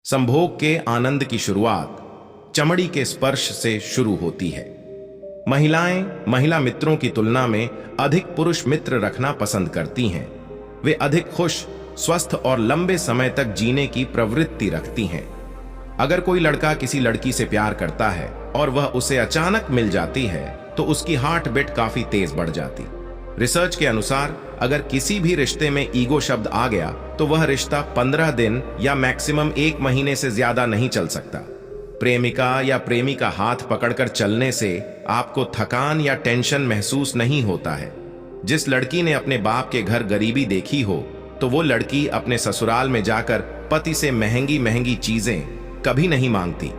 संभोग के आनंद की शुरुआत चमड़ी के स्पर्श से शुरू होती है। महिलाएं महिला मित्रों की तुलना में अधिक पुरुष मित्र रखना पसंद करती हैं। वे अधिक खुश, स्वस्थ और लंबे समय तक जीने की प्रवृत्ति रखती हैं। अगर कोई लड़का किसी लड़की से प्यार करता है और वह उसे अचानक मिल जाती है तो उसकी हार्ट बीट काफी तेज बढ़ जाती। रिसर्च के अनुसार अगर किसी भी रिश्ते में ईगो शब्द आ गया तो वह रिश्ता 15 दिन या मैक्सिमम 1 महीने से ज्यादा नहीं चल सकता। प्रेमिका या प्रेमी का हाथ पकड़कर चलने से आपको थकान या टेंशन महसूस नहीं होता है। जिस लड़की ने अपने बाप के घर गरीबी देखी हो तो वो लड़की अपने ससुराल में जाकर पति से महंगी महंगी चीजें कभी नहीं मांगती।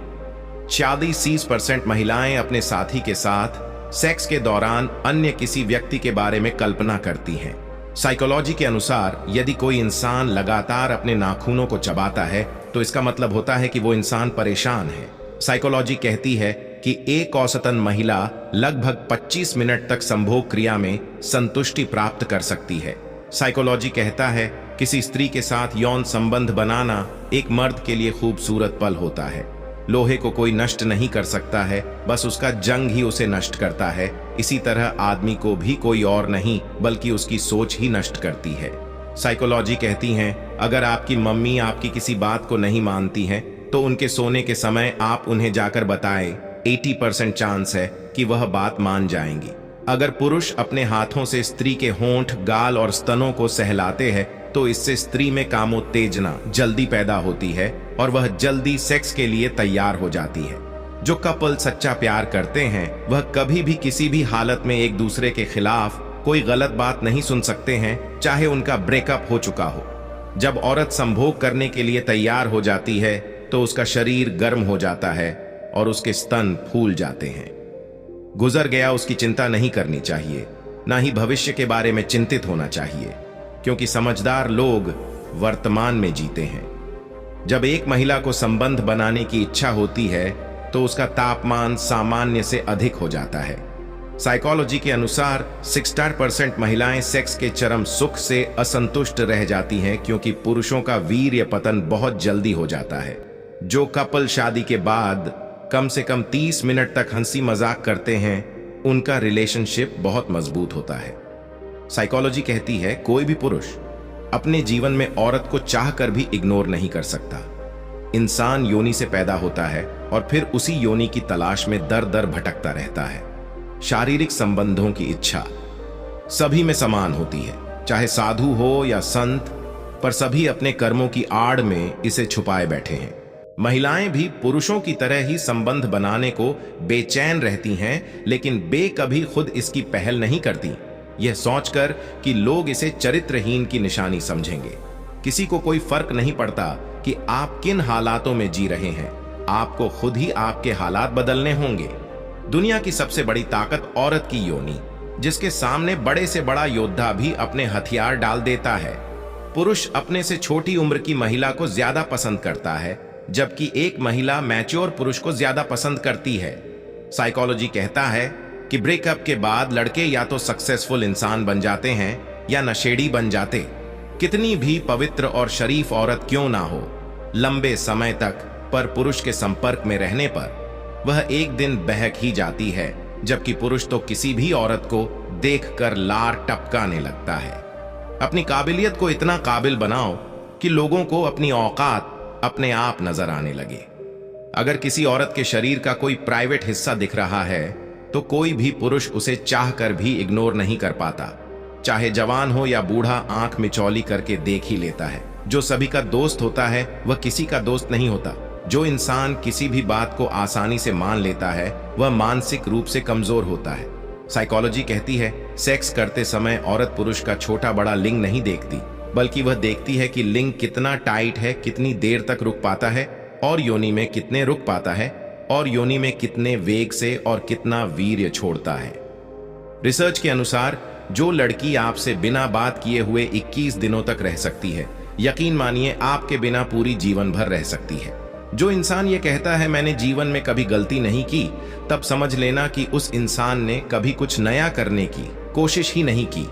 36% महिलाएं अपने साथी के साथ सेक्स के दौरान अन्य किसी व्यक्ति के बारे में कल्पना करती हैं। साइकोलॉजी के अनुसार यदि कोई इंसान लगातार अपने नाखूनों को चबाता है तो इसका मतलब होता है कि वो इंसान परेशान है। साइकोलॉजी कहती है कि एक औसतन महिला लगभग 25 मिनट तक संभोग क्रिया में संतुष्टि प्राप्त कर सकती है। साइकोलॉजी कहता है किसी स्त्री के साथ यौन संबंध बनाना एक मर्द के लिए खूबसूरत पल होता है। लोहे को कोई नष्ट नहीं कर सकता है, बस उसका जंग ही उसे नष्ट करता है। इसी तरह आदमी को भी कोई और नहीं बल्कि उसकी सोच ही नष्ट करती है। साइकोलॉजी कहती है अगर आपकी मम्मी आपकी किसी बात को नहीं मानती हैं तो उनके सोने के समय आप उन्हें जाकर बताएं, 80% चांस है कि वह बात मान जाएंगी। अगर पुरुष अपने हाथों से स्त्री के होंठ, गाल और स्तनों को सहलाते हैं तो इससे स्त्री में कामोत्तेजना जल्दी पैदा होती है और वह जल्दी सेक्स के लिए तैयार हो जाती है। जो कपल सच्चा प्यार करते हैं वह कभी भी किसी भी हालत में एक दूसरे के खिलाफ कोई गलत बात नहीं सुन सकते हैं, चाहे उनका ब्रेकअप हो चुका हो। जब औरत संभोग करने के लिए तैयार हो जाती है तो उसका शरीर गर्म हो जाता है और उसके स्तन फूल जाते हैं। गुजर गया उसकी चिंता नहीं करनी चाहिए, ना ही भविष्य के बारे में चिंतित होना चाहिए, क्योंकि समझदार लोग वर्तमान में जीते हैं। जब एक महिला को संबंध बनाने की इच्छा होती है तो उसका तापमान सामान्य से अधिक हो जाता है। साइकोलॉजी के अनुसार 60% महिलाएं सेक्स के चरम सुख से असंतुष्ट रह जाती हैं क्योंकि पुरुषों का वीर्य पतन बहुत जल्दी हो जाता है। जो कपल शादी के बाद कम से कम 30 मिनट तक हंसी मजाक करते हैं उनका रिलेशनशिप बहुत मजबूत होता है। साइकोलॉजी कहती है कोई भी पुरुष अपने जीवन में औरत को चाहकर भी इग्नोर नहीं कर सकता। इंसान योनि से पैदा होता है और फिर उसी योनि की तलाश में दर दर भटकता रहता है। शारीरिक संबंधों की इच्छा सभी में समान होती है, चाहे साधु हो या संत, पर सभी अपने कर्मों की आड़ में इसे छुपाए बैठे हैं। महिलाएं भी पुरुषों की तरह ही संबंध बनाने को बेचैन रहती हैं, लेकिन कभी खुद इसकी पहल नहीं करती, यह सोचकर कि लोग इसे चरित्रहीन की निशानी समझेंगे। किसी को कोई फर्क नहीं पड़ता कि आप किन हालातों में जी रहे हैं, आपको खुद ही आपके हालात बदलने होंगे। दुनिया की सबसे बड़ी ताकत औरत की योनि, जिसके सामने बड़े से बड़ा योद्धा भी अपने हथियार डाल देता है। पुरुष अपने से छोटी उम्र की महिला को ज्यादा पसंद करता है, जबकि एक महिला मैच्योर पुरुष को ज्यादा पसंद करती है। साइकोलॉजी कहता है कि ब्रेकअप के बाद लड़के या तो सक्सेसफुल इंसान बन जाते हैं या नशेड़ी बन जाते। कितनी भी पवित्र और शरीफ औरत क्यों ना हो, लंबे समय तक पर पुरुष के संपर्क में रहने पर वह एक दिन बहक ही जाती है, जबकि पुरुष तो किसी भी औरत को देखकर लार टपकाने लगता है। अपनी काबिलियत को इतना काबिल बनाओ कि लोगों को अपनी औकात अपने आप नजर आने लगे। अगर किसी औरत के शरीर का कोई प्राइवेट हिस्सा दिख रहा है तो कोई भी पुरुष उसे चाहकर भी इग्नोर नहीं कर पाता। चाहे जवान हो या बूढ़ा, आंख मिचौली करके देख ही लेता है। जो सभी का दोस्त होता है वह किसी का दोस्त नहीं होता। जो इंसान किसी भी बात को आसानी से मान लेता है वह मानसिक रूप से कमजोर होता है। साइकोलॉजी कहती है सेक्स करते समय औरत पुरुष का छोटा बड़ा लिंग नहीं देखती, बल्कि वह देखती है कि लिंग कितना टाइट है, कितनी देर तक रुक पाता है, और योनि में कितने रुक पाता है, और योनि में कितने वेग से और कितना वीर्य छोड़ता है। रिसर्च के अनुसार जो लड़की आपसे बिना बात किए हुए 21 दिनों तक रह सकती है, यकीन मानिए आपके बिना पूरी जीवन भर रह सकती है। जो इंसान ये कहता है मैंने जीवन में कभी गलती नहीं की, तब समझ लेना कि उस इंसान ने कभी कुछ नया करने की कोशिश ही नहीं की।